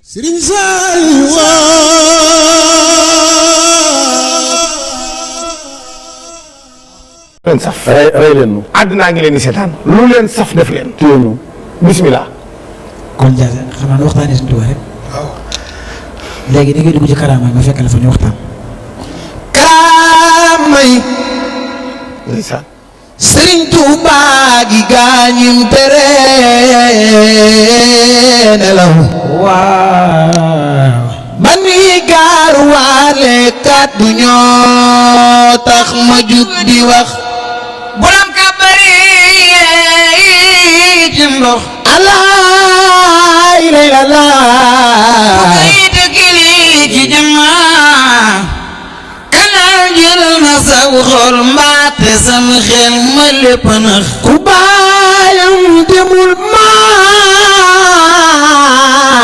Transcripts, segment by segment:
Serigne Saliou leen saf rey leen nu àddinaa ngi leen di seetaan lu leen saf def leen téenu bismillah kon jaase xam naa ne waxtaanee suñu Tuubaa rek léegi da ngay dugg ci karaama yi ma fekk la fa ñu waxtaan. karaama yi ndeysaan Serigne Touba gi gaañim tere nelaw waaw. ba nuy gaaru waale kàddu ñoo tax ma jug di wax borom kabari ci ndox alaay lay la laa ci jamaa kanaa jël na saw xol mbaate sam xel ma lépp nax ku baayam demul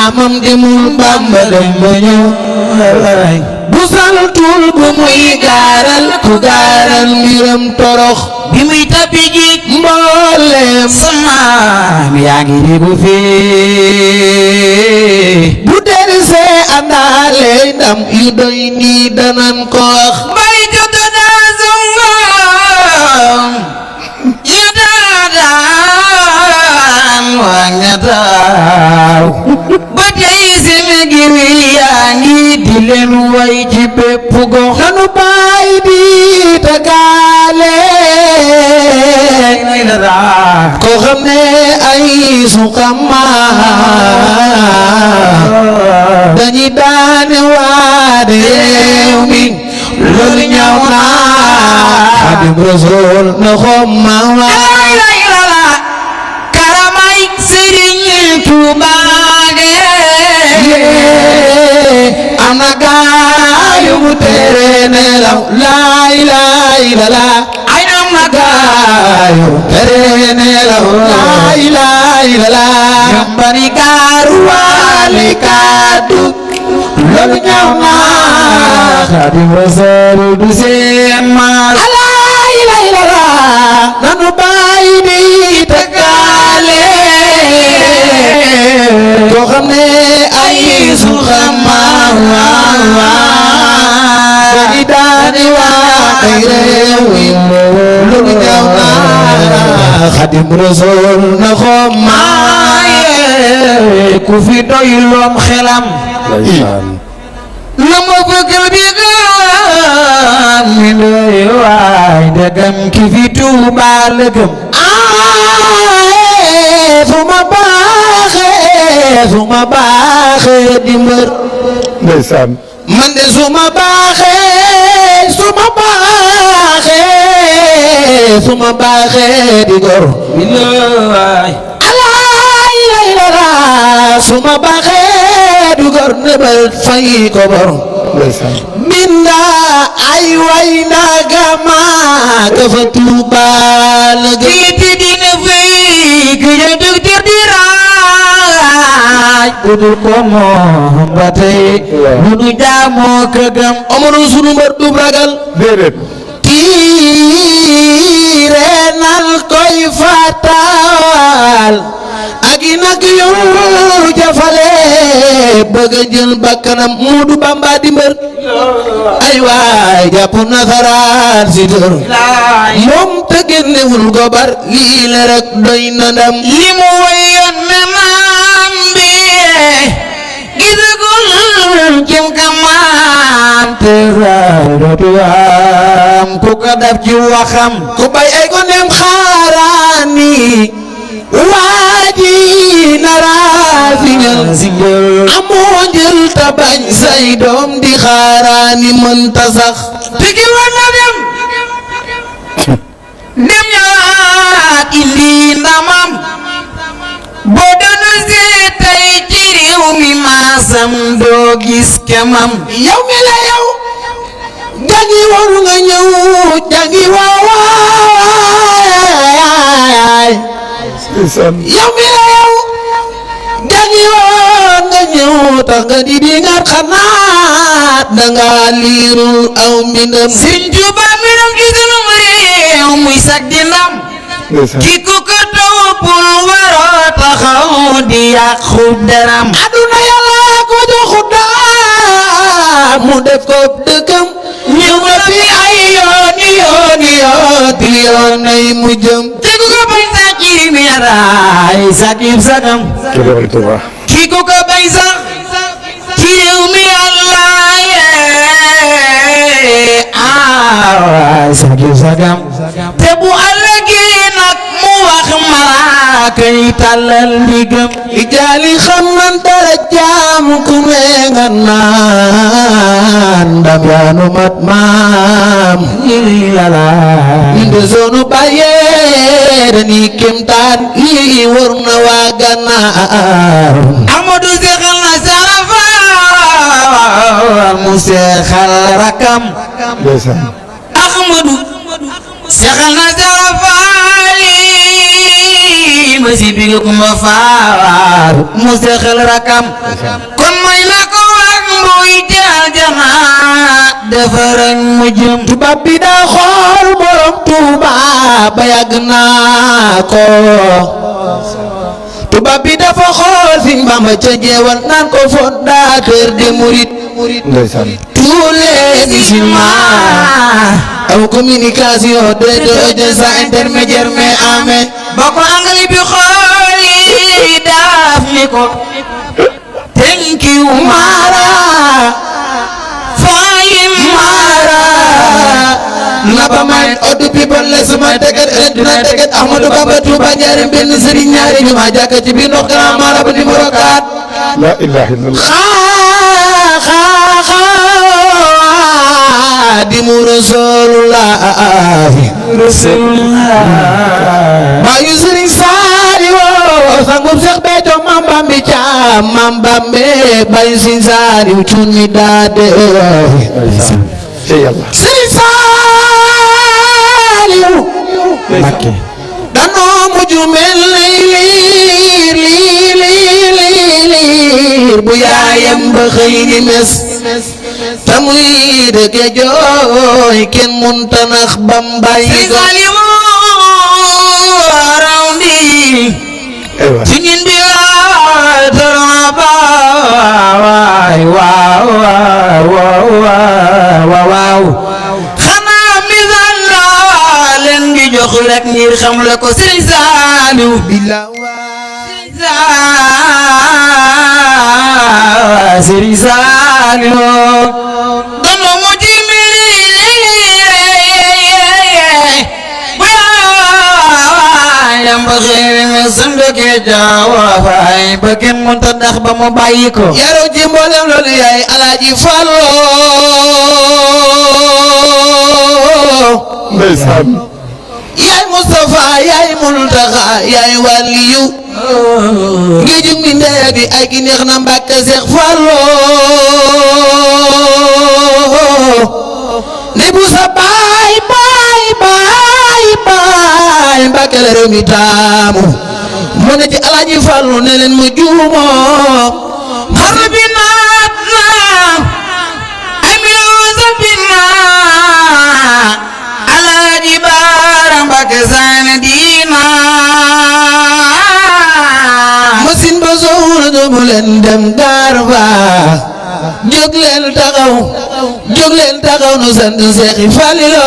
maamam demul Bamba dem ba ñëw bu santul bu muy gaaral ku gaaral mbiram torox bi muy tapi ji mbooleem samaam yaa ngi di bu fii bu derisee àndaale ndam yu doy nii danan ko wax mbay jota daa zongom ya daadaan waa ñataaw ba tey seme gi wi yaa ngi di leen way ci bépp gox nanu baay di tagaale ko xam ne ay suqama dañuy daane waade réew mi loolu ñaaw na Xaadimu Rasuul na xomma waa karamay Serigne Touba ge am na gaayu mu tere nelaw laay laay la la ay am na gaayu tere nelaw laay laay la la bari gaaru waale kàddu loolu ñaaw na Xaadimu Rasuul du seen maas laay laay la la nanu bàyyi di tëggaale koo xam ne ay su xama dañuy daane waa ay réew yi loolu ñaaw na Xaadimu Rasuul na xomma ku fi doy loom xelam la ma bëggal bi gëm mi doy waay ndegam ki fi Tuuba la gëm su ma baaxee di mbër ndeysaan man de su ma baaxee di gor bilaay alaay lay la la su ma baaxee di gor nebal fay ko bor ndeysaan binda ay way ndagama ka fa Tuuba la gëm ti dina fay ku ya docteur di raaj budul ko moom ba tey lu nu jaamoo ka gëm Omaro sunu mbër du ragal déedéet tiire nal koy fatal ak i nag yu jafale bëgg a jël bakkanam Moodu Bamba di mbër ay waay jàpp nasaraan si tër moom te génnewul gobar lii la rek doy na ndam li mu wayoon na maam bi gisagul cim kamaam te dootu am ku ko def ci waxam ku bay ay ko nem xaaraani waaji nara signal amoo njël ta bañ say doom di xaaraani mënta sax tigi war na dem ñaat indi ndamam boo doon seetay ci réew mi maasam doo gis kemam yow mi la yow jangi waru nga ñëw jangi waawaay ndeysaan yow mi la yow jangi woon nga ñëw tax nga di nga xanaat danga liirul aw mbindam Sëriñ Tuuba mbindam ci sunu réew muy sag di ndam ndeysaan ki ku ko toppul waroo taxaw di yàqu deram aduna yàlla ko mu def ko dëkkam ñëw na fi ay yoon ay mu jëm te ku ko bañ sax ci miiraay sakib sagam ci borom Tuuba ki ku ko bañ sax ci réew mi Allah sakib sagam te bu ëllëgee nag mu wax malaaka yi tàllal ndigam ijaali xam nan dara jaam ku nga naan ndam yaanu mat maam lala inde zonu bàyyee dañuy kéemtaan yi wër na waa Gànnaar Amadou seexal na sarafa mu seexal rakam ndeysaan Ahmadou seexal na sarafa ma si biir kuma faar mu seexal rakam kon may na ko ak muy jaajama defarañ mu jëm tubaab bi daa xool borom Tuuba ba yàgg naa ko tubaab bi dafa xool Sëñ Bamba ca jeewal naan ko fondateur des mourides ndeysaan tous les musulmans en communication de sans intermédiaire mais amen ba ko anglais bi xooli daaf ni ko thank you Mara for Mara Naba mind all the people les ma teget dina teget Ahmadou Bamba Touba ñaari benn sëriñ ñaari ñu ma jàkka ci biir ndox Grand Mara ba numéro 4 la ilaha illallah Xaadimu Rasulullah bayu Sëriñ Saaliw sangub Seex Béthio Mam Bambi Caam Mam Bambe bayu Sëriñ Saaliw cuun mi daade ci yàlla Sëriñ Saaliw Mbakke danoo mujj mel liir bu yaayam ba xëy ni mes ta muy dëgg jooy kenn munta nax bam bàyyi ko raw ndi aywa ci ñun di la tara baay waaw xanaa misal la leen di jox rek ngir xam la ko Sëriñ Saaliw Sëriñ Saaliw dama mu jimili baayam ba xëy na sëndëke jaawa faay ba kenn mënta ndax ba mu bàyyi ko yaroo ci mboolem loolu yaay Alaaji Fallu ndeysaan yaay Mustafa yaay Muntaxa yaay waliyu géejug mi ndee bi ay gi neex na Mbàkke Seex Fallu ne bu sa baay Mbàkke la réew mi taamu mu ne ci Alaaji Fallu ne leen mu juumoo xar bi naat na ay miose bi naat Alaaji Baara Mbàkke saane diina masin ba soxla doomu leen dem gaar ba jóg leen taxaw nu sant Seexi Falilu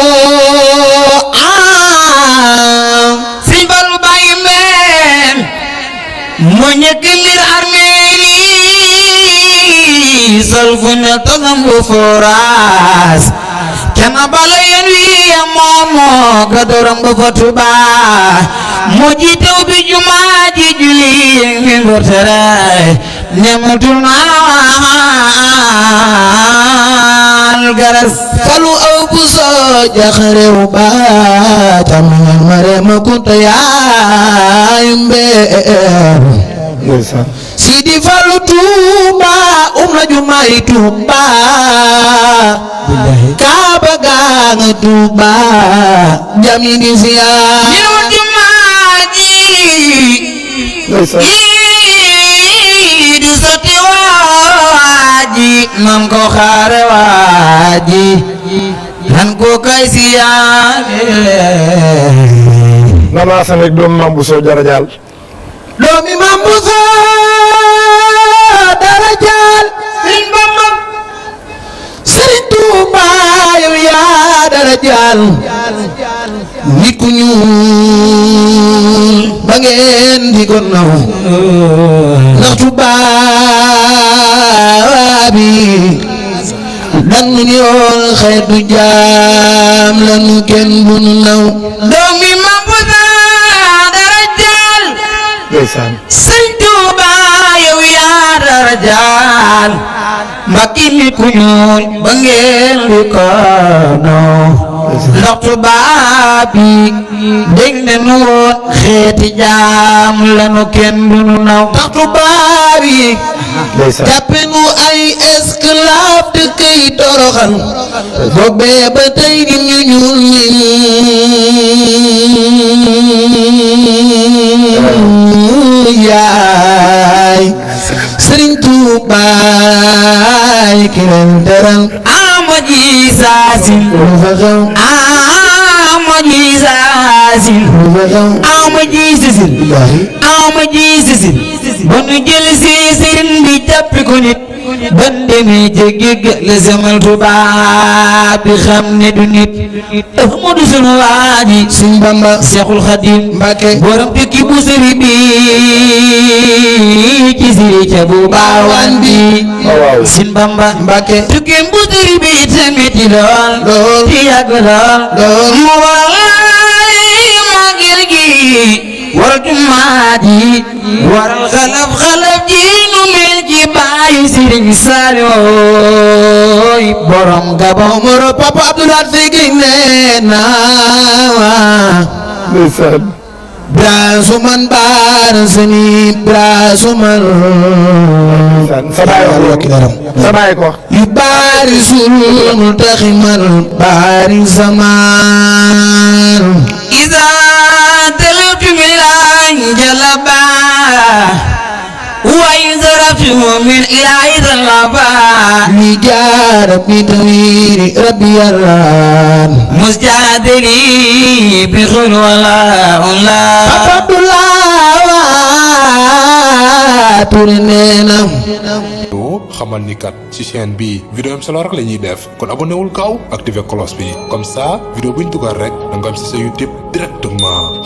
Sëñ Fallu bàyyi meen moo ñëkk ngir armeeni sol fu ne togam bu foraas kenn bala yéen wi moomoo ga doram ba fa Tuuba moo jiite ubbi jumaa ji julli ngi ngortere ñematul naal garas Fallu aw bu soo jaxarew ba tam mare ma kunta yaay mbeer ndeysaan Sidi Fallu Tuuba na jumaay Tuuba Kaaba gaa nga Tuuba jami di siyaar ñëw jumaa ji ndeysaan di sotti waaji man ko xaare waaji nan ko kay siyaare nama sanek doom Mam Bousso Darajaal doomi Mam Bousso Darajaal Sëñ Bamba ngeen di ko naw ndax tubaab yi dañu ni woon xeetu jaam lañu kenn du nu naw doomi Maam bu dara jaal ndeysaan Sëriñ Tuuba yow yaa dara jaal Mbàkke nit ku ñuul ba ngeen di ko naw ndax tubaab yi dégg nañu woon xeeti jaam lañu kenn du nu naw ndax tubaab yi ndeysaan jàppe nu ay esclave te kay toroxal boobee ba tey di ñu ñuul ñi yaay Sëriñ Tuuba ki leen teral amaji saasin amaji saasin amaji sisin amaji sisin ba nu jël si sëriñ bi jàppi ko nit ban demee jéggi la semal tubaab bi xam ne du nit Ahmadu sunu waaji Sëriñ Bamba Seexul Xadiim Mbàkke borom tekki bu sëri bi ci siri ca bu baawaan bi Sëriñ Bamba Mbàkke tukki bu sëri bi tamit lool ci yàgg lool mu waral magal gi waral jumaa ji waral xalaf ji nu mel ci baayu Sëriñ Saaliw borom Gabon moro Papa Abdoulaye Seydi nee na ndeysaan Brasuman Barsani Brasuman sa baay ko yu baari sul multaximal baari zaman iza talatu milan jalaba wa yuzrafu min ilahi talaba li jarab bi tawiri rabbi yarran musjadili bi khul wala Abdullah Tournéna xamal ni kat ci chaîne bi vidéo am solo rek la ñuy def kon abonné wul gaaw activé cloche bi comme ça vidéo buñ dugal rek da nga am ci sa YouTube directement.